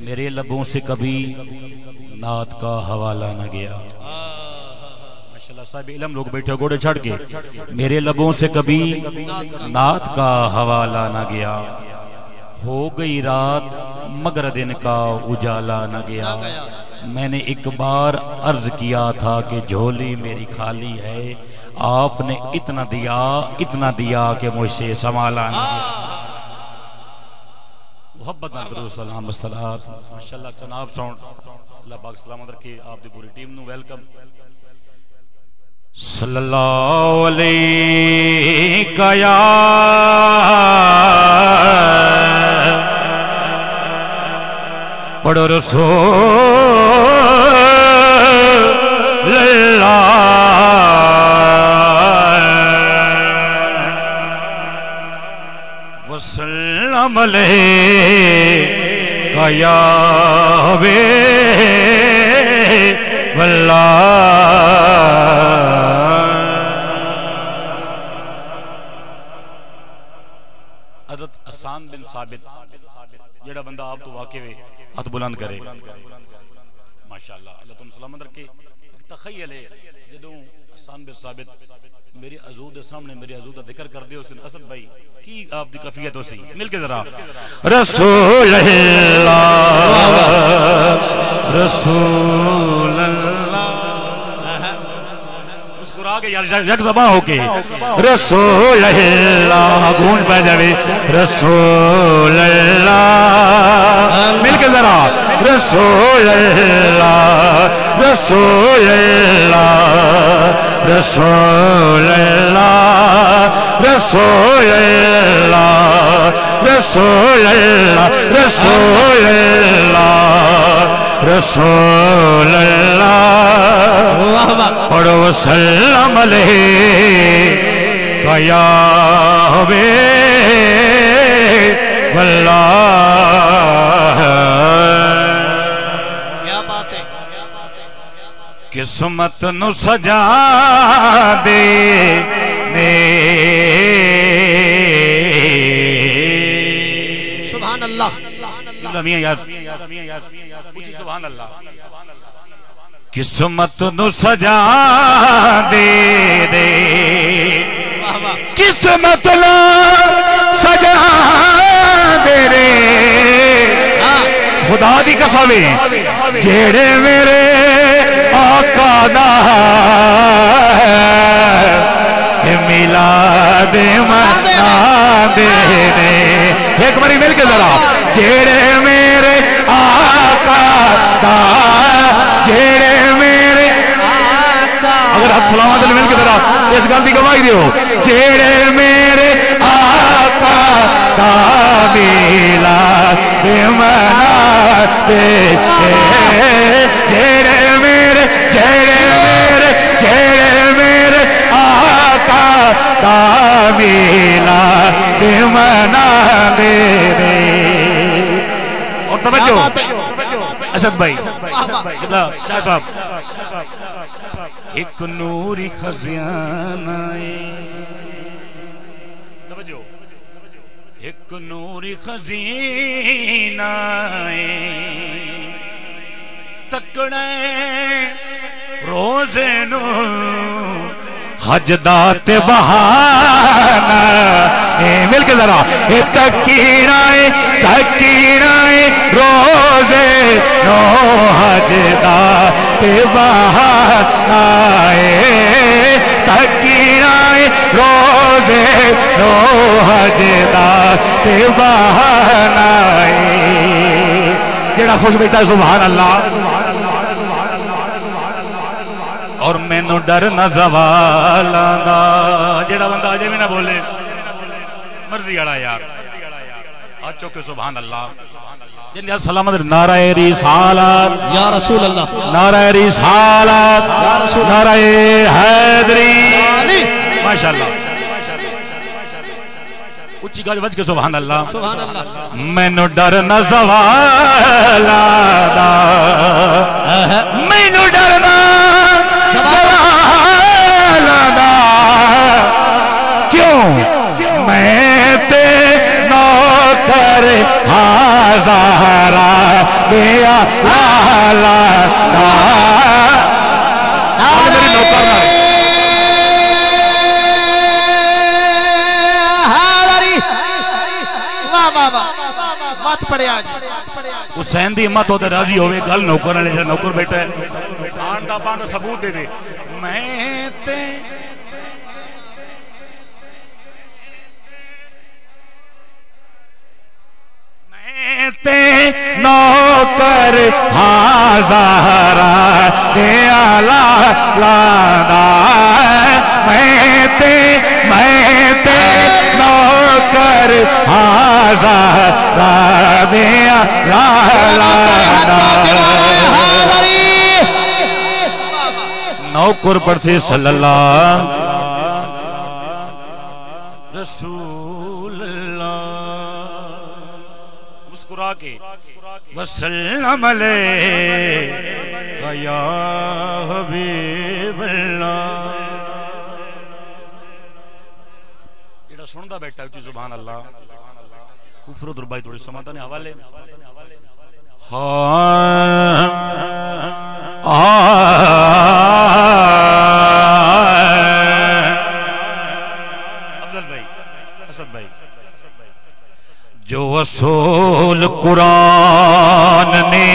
میرے لبوں سے کبھی نعت کا حوالہ نہ گیا. ماشاءاللہ صاحب علم لوگ بیٹھے گوڑے چھڑ کے. میرے لبوں سے کبھی نعت کا حوالہ نہ گیا. ہو گئی رات مگر دن کا اجالا نہ گیا. میں نے ایک بار عرض کیا تھا کہ جھولی میری خالی ہے. آپ نے اتنا دیا کہ مجھ سے سنبھالا نہ گیا. محبت درود سلام والصلاۃ. ماشاءاللہ جناب ساؤنڈ اللہ پاک سلامت رکھے. آپ دی پوری ٹیم نو ویلکم. صلی اللہ علیہ یا پڑھو رسول اللہ وسلم علیہ یا حبیب اللہ. حضرت حسان بن ثابت جڑا بندہ آپ تو واقع ہوئے ہاتھ بلند کرے. ماشاءاللہ اللہ تم سلامت رکھے. ایک تخیل ہے جدوں حسان بن ثابت میری حضور دے سامنے میری حضور دا ذکر کر دے. اس دن اسد بھائی کی آپ دی کیفیت ہو سی مل کے ذرا رسول اللہ رسول اللہ مسکرا کے یار یک زباں ہو کے رسول اللہ گونج پہ جاوے رسول اللہ مل کے ذرا رسول اللہ رسول اللہ رسول اللہ رسول اللہ رسول اللہ رسول اللہ رسول اللہ پڑھو وسلم علیہ یا حبیب اللہ. قسمت نو سجا دے سبحان اللہ سبحان اللہ. قسمت نو سجا دے قسمت نو سجا دے رے خدا دی قسم جیڑے میرے آقا دا میلاد منا دے. ایک باری مل کے ذرا جیڑے میرے آقا دا جیڑے میرے آقا اگر آپ سلامت علیہ مل کے ذرا اس گل دی گواہی دیو جیڑے میرے آقا دا میلاد منا دے. جیڑے میرے آقا دا میلاد منا دے. اور توجہ اسد بھائی شاہ صاحب ایک نوری خزانہ توجہ ایک نوری خزینہ تکڑے روزے نو حجدات بہانا مل کے ذرا تکیرائے روزے نو حجدات بہانا تکیرائے روزے نو حجدات بہانا. جڑا خوش بیٹھا ہے سبحان اللہ. اور میں نو ڈر نہ زوالا دا جڑا بندہ آجے بھی نہ بولے مرضی اڑا یار آج چوکے سبحان اللہ. جن یا سلامت نعرہ رسالت یا رسول اللہ نعرہ رسالت یا رسول نعرہ حیدری ماشاءاللہ اچھی گاج بچ کے سبحان اللہ سبحان اللہ. میں نو ڈر نہ زوالا دا میں نو ڈر نہ زوالا دا کیوں میں تے نوکر ہاں زہرا دیا لالا مت پڑے آج حسین دی امت ہوتے راضی ہوئے گل نوکر والے جڑا نوکر بیٹھا ہے آن دا پان ثبوت دے دے میں تے نوکر ہاں زہرا دیا لالا میں تے نوکر ہاں زہرا دیا لالا نوکر پڑھتے صلی اللہ رسول اللہ مسکرا کے وسلم علیہ یا حبیب اللہ یہ سن دا بیٹھا ہے سبحان اللہ خوبصورت ربائی تھوڑی سماتا نے حوالے افضل بھائی اسد بھائی جو اصول قرآن نے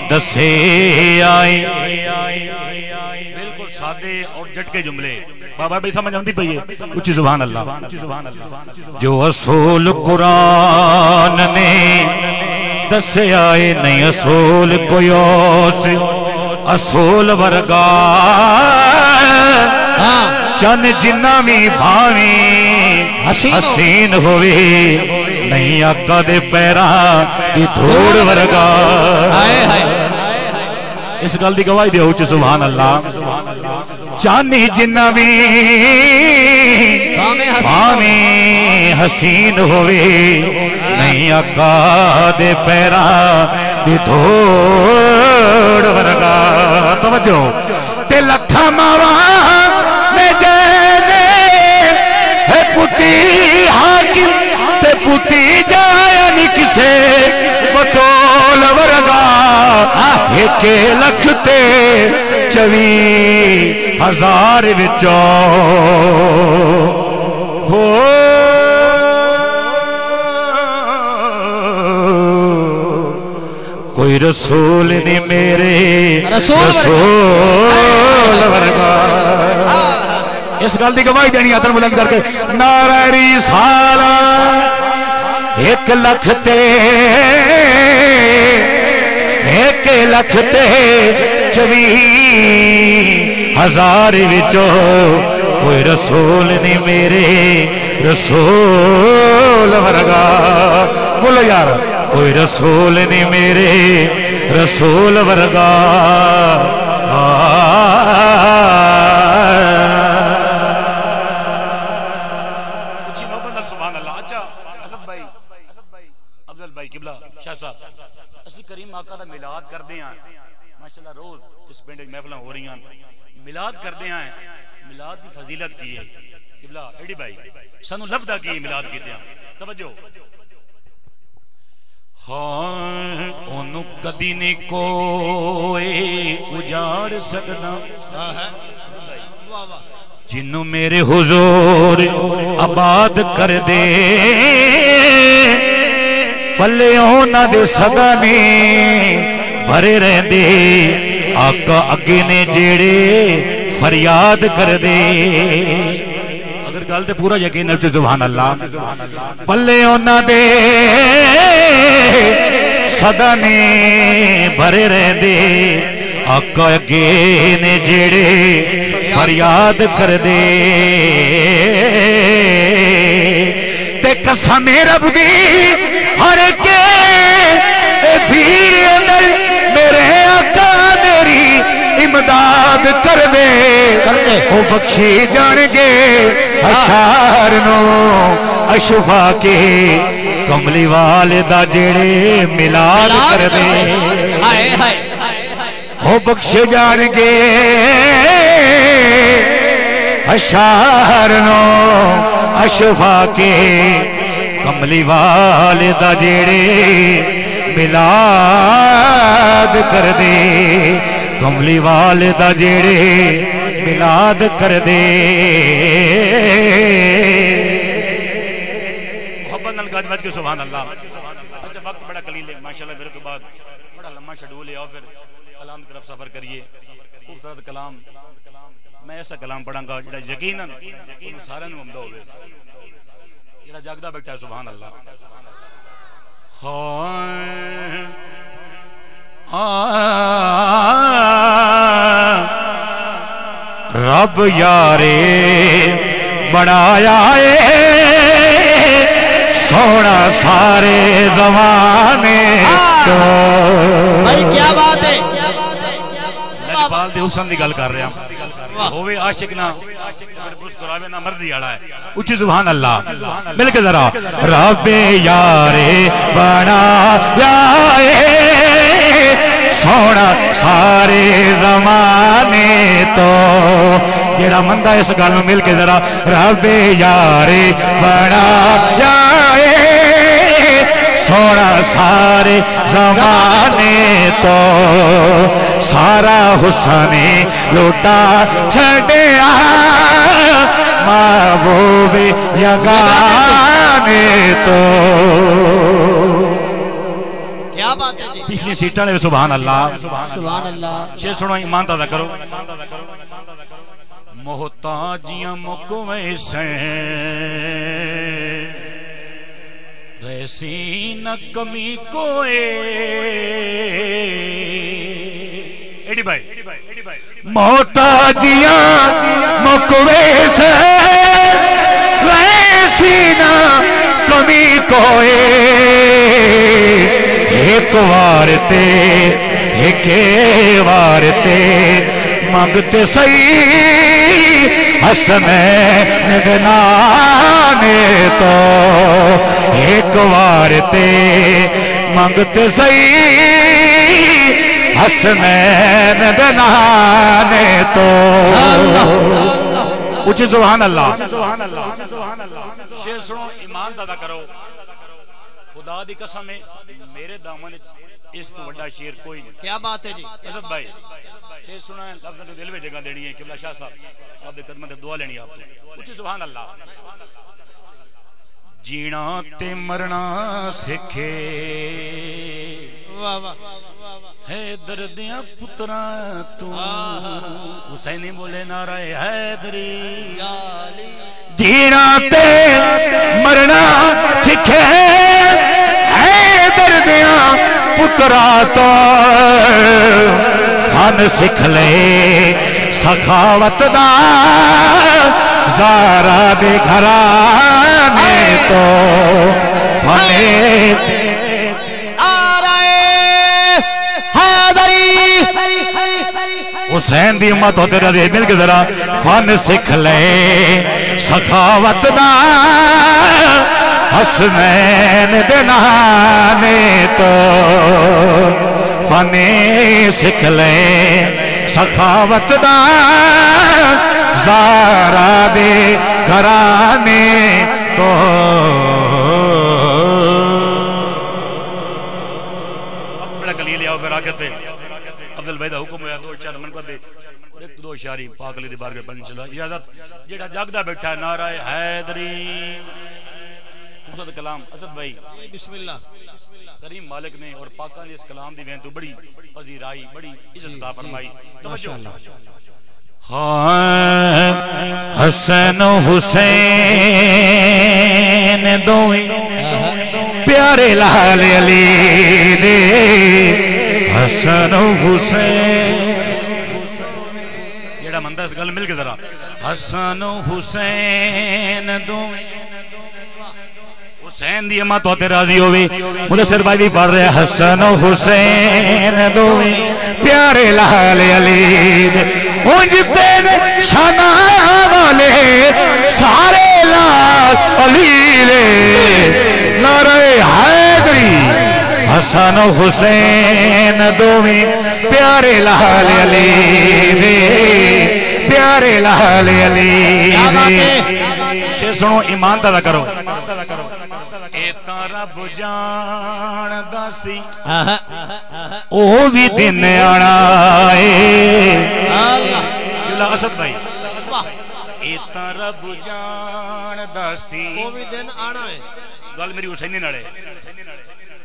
دسے آئے بالکل سادے اور جھٹکے جملے بابا بھائی سمجھ آندی پئی ہے اچھی سبحان اللہ جو اصول قرآن نے دسے آئے نہیں اصول کوئی اور اصول ورگا چن جنہ بھی بھاویں حسین ہوئے نہیں آقا دے پیران دی دھوڑ ورگا اس گل دی گواہی دیو چ سبحان اللہ چانی جنہ بھی بھاویں حسین ہوئے نہیں آقا دے پیران دی دھوڑ ورگا توجہ تے لکھا ماوا میں جینے ہے پوتی حاکم تے پوتی جایا نہیں کسے بطول ورگا ایک لکھ تے 24,000 وچوں ہو کوئی رسول نہیں میرے رسول ورگا اس گل دی گواہی دینی ہاتھ بلند کر کے نعرہ رسالت 1 لکھ تے 24,000 وچوں کوئی رسول نہیں میرے رسول ورگا بولو یار کوئی رسول نہیں میرے رسول ورگا اچھی محبت سبحان اللہ اچھا اسد بھائی افضل بھائی قبلہ شاہ صاحب اسی کریم آقا دا میلاد کر دے ہیں ماشاءاللہ روز اس پنڈ محفلاں ہو رہی ہیں میلاد کر دے ہیں میلاد دی فضیلت کی ہے قبلہ ایڈی بھائی سانو لفظ کی میلاد کیتے ہیں توجہ ہاں انہوں کدی نے کوئی اجاڑ سکنا جنہوں میرے حضور آباد کر دے پلے ہونا دے صدا نے بھرے رہ دے آقا اگے نے جیڑے فریاد کر دے اگر گل تے پورا یقین ہے سبحان اللہ پلے ہونا دے صدا نے بھرے رہ دے آقا اگے نے جیڑے فریاد کر دے تے قسم رب دی ہر کے بھیڑ اندر میرے آقا میری امداد کر دے او بخشی جان گے اشار نو اشفا کے کملی والدہ جڑے ملاد کر دے او بخش جان گے اشار نو اشفا کے کملی والدہ جیڑے ملاد کر دے کملی والدہ جیڑے ملاد کر دے محبت نال گاج بج کے سبحان اللہ اچھا وقت بڑا قلیل ہے ماشاءاللہ میرے تو بعد بڑا لمبا شیڈول ہے اور پھر کلام کی طرف سفر کریے خوبصورت کلام میں ایسا کلام پڑھاں گا جڑا یقیناً سارے نوں عمدہ ہوے جڑا جاگدا بیٹھا ہے سبحان اللہ رب یارے بنایا ہے سونا سارے زمانے کو بھائی کیا بات ہے لجپال دے حسن دی گل کر رہے ہیں ہوئے عاشق نہ مسکراوے نہ مرضی آڑا ہے اچھی سبحان اللہ مل کے ذرا رب یارے بنایا ہے سونا سارے زمانے تو جیڑا مندہ اس گل میں مل کے ذرا رب یارے بنایا ہے سونا سارے زمانے تو سارا حسن لوٹا چھڑیا محبوب یگانے تو کیا بات ہے جی پچھلی سیٹاں نے سبحان اللہ سبحان اللہ شیر سنو ایمان تازہ کرو محتاجیاں مکوے سے ریسی نہ کمی کوئے ایڈی بھائی محتاجیاں مکوے سے ریسی نہ کمی کوئے ایک وارتے ایک وارتے مانگتے صحیح حسنین گنانے تو ایک وارتے مانگتے صحیح حسنین گنانے تو اچھی سبحان اللہ شیر سنو ایمان دادا کرو خدا دی قسم ہے میرے دامن اس تو بڑا شیر کوئی نہیں کیا بات ہے جی اسد بھائی شیر سنا ہے لفظ دل میں جگہ دینی ہے قبلہ شاہ صاحب آپ دے قدمت دعا لینی آپ تو اچھی سبحان اللہ جینا تے مرنا سکھے ہے دردیاں پترا تو حسینی بولے نعرہ حیدری جینا تے مرنا سکھے ہے دردیاں پترا تو فن سکھ لے سخاوت دا زارا دے گھرانے تو فنے حسین دی امت ہوتے رہے مل کے ذرا فن سکھ لے سخاوت دا حسنین دنانے تو فنے سکھ لے سخاوت دا زارا دے گھرانے تو بڑا قلیل آؤ پھر آگے تے عبدال بھائی دا حکم ہویا دو اشار من کر دے اور ایک دو اشاری پاک علی دی بارگاہ پڑھنے چلا اجازت جیڑا جاگدا بیٹھا ہے نعرہ حیدری خوبصورت کلام اسد بھائی بسم اللہ کریم مالک نے اور پاکاں نے اس کلام دی وین تو بڑی پذیرائی بڑی عزت عطا فرمائی توجہ حسن و حسین دوئیں پیارے لال علی دے حسن و حسین جیڑا مندہ اس گل مل کے ذرا حسن و حسین دوئیں حسین دی امت ہوتے راضی ہوئی مدثر بھائی بھی پڑھ رہے حسن و حسین دوئیں پیارے لال علی دے اونجتے شانہ والے سارے لال علی دے نعرہ حیدری حسن و حسین دوئیں پیارے لال علی دے پیارے لال علی دے شیر سنو ایمان دادا کرو اے تا رب جان داسی او بھی دن آنا ہے اللہ اسد بھائی اے تا رب جان داسی وہ بھی دن آنا ہے گل میری حسینی نڑے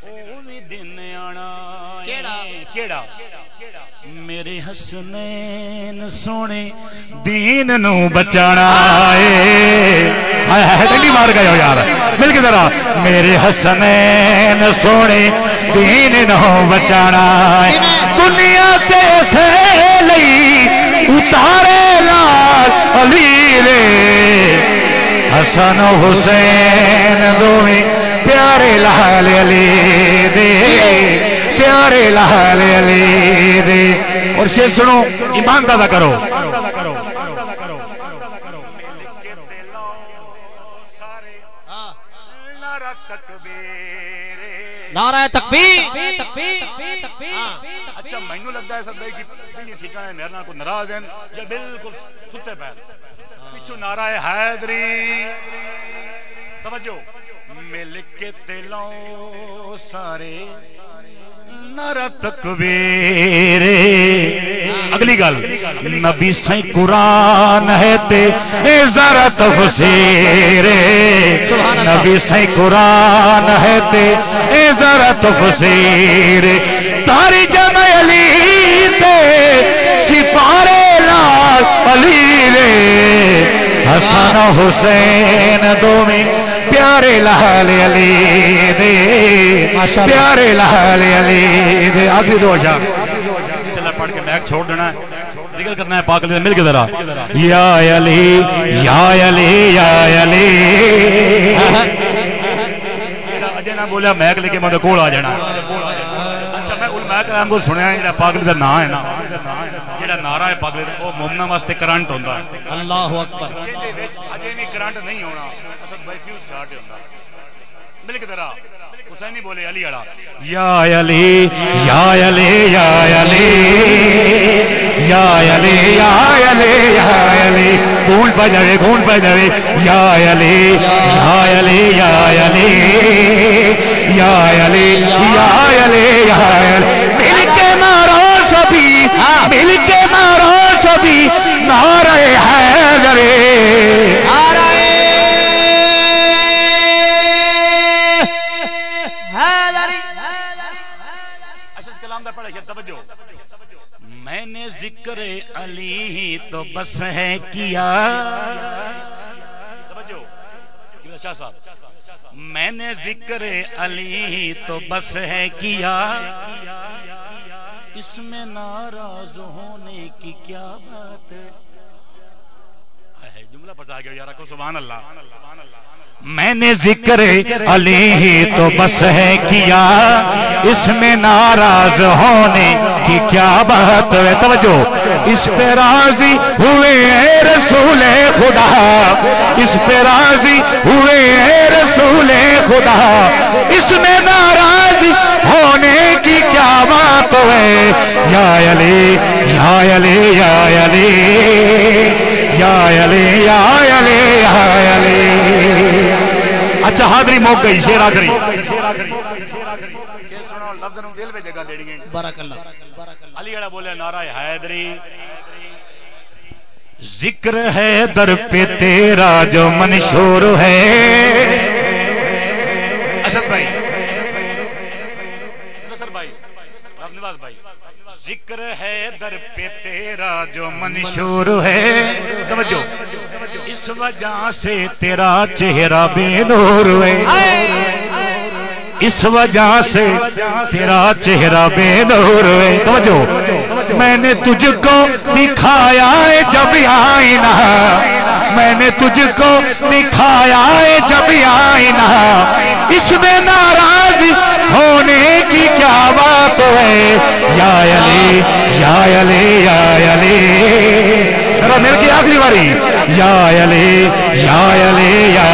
او بھی دن آنا کیڑا میرے حسنین سونے دین نو بچانا ہے ڈنڈی مار گئے ہو یار مل کے ذرا میرے حسنین سونے دین نو بچانا ہے دنیا تے سے لئی اتارے لال علی لے حسن و حسین دوئی پیارے لال علی دے پیارے لال علی دے اور شیر سنو ایمان دادا کرو نعرہ تکبیر اچھا مہینوں لگتا ہے سب بھائی کی پنی ٹھیکانے میرنا کو نراز ہیں جب بالکل ستے پیر پیچھو نعرہ حیدری توجہ مل کے تلوں سارے نعرہ تکبیر اگلی گل نبی سائیں قرآن ہے تے ذرا تفسیر نبی سائیں قرآن ہے تے ذرا تفسیر تاری جمع علی تے سپارے لال علی لے حسن حسین دومی پیارے لال علی دے پیارے لال علی دے آخری دو جا چلے پڑھ کے میک چھوڑ دینا ہے ذکر کرنا ہے پاک علی مل کے ذرا یا علی یا علی یا علی اجے نہ بولیا میک لے کے مجھے کول آ جانا اچھا میں علماء کرام کو سنیا ہے پاک علی دا نام ہے نا جڑا نعرہ ہے پاک علی وہ مومنا واسطے کرنٹ ہوندا ہے اللہ اکبر اجے نہیں کرنٹ نہیں ہونا اصل بھائی فیوز شارٹ ہوندا مل کے ذرا حسینی بولے علی اڑا یا علی یا علی یا علی یا علی یا علی یا علی گونج پہ جاوے یا علی یا علی یا علی یا علی یا علی یا علی مل کے مارو سبھی مل کے مارو سبھی نعرہ حیدر میں نے ذکر علی تو بس ہے کیا میں نے ذکر علی تو بس ہے کیا اس میں ناراض ہونے کی کیا بات ہے جملہ پڑھا گیا یارا کو سبحان اللہ میں نے ذکر علی تو بس ہے کیا اس میں ناراض ہونے کی کیا بات ہے توجہ اس پہ راضی ہوئے اے رسول خدا اس پہ راضی ہوئے اے رسول خدا اس میں ناراض ہونے کی کیا بات ہے یا علی یا علی یا علی یا علی یا علی یا علی اچھا حاضری موک گئی شیر آخری سنو لفظ نو دل میں جگہ دیڑی گئے بارک اللہ علی اڑا بولے نعرہ حیدری ذکر ہے در پہ تیرا جو منشور ہے اسد بھائی نصر بھائی رب نواز بھائی ذکر ہے در پہ تیرا جو منشور ہے توجہ اس وجہ سے تیرا چہرہ بے نور ہے اس وجہ سے تیرا چہرہ بے نور ہے توجہ میں نے تجھ کو دکھایا ہے جب آئینہ میں نے تجھ کو دکھایا ہے جب آئینہ اس میں ناراض ہونے کی کیا بات ہے یا علی یا علی یا علی ذرا مل کے آخری باری یا علی یا علی یا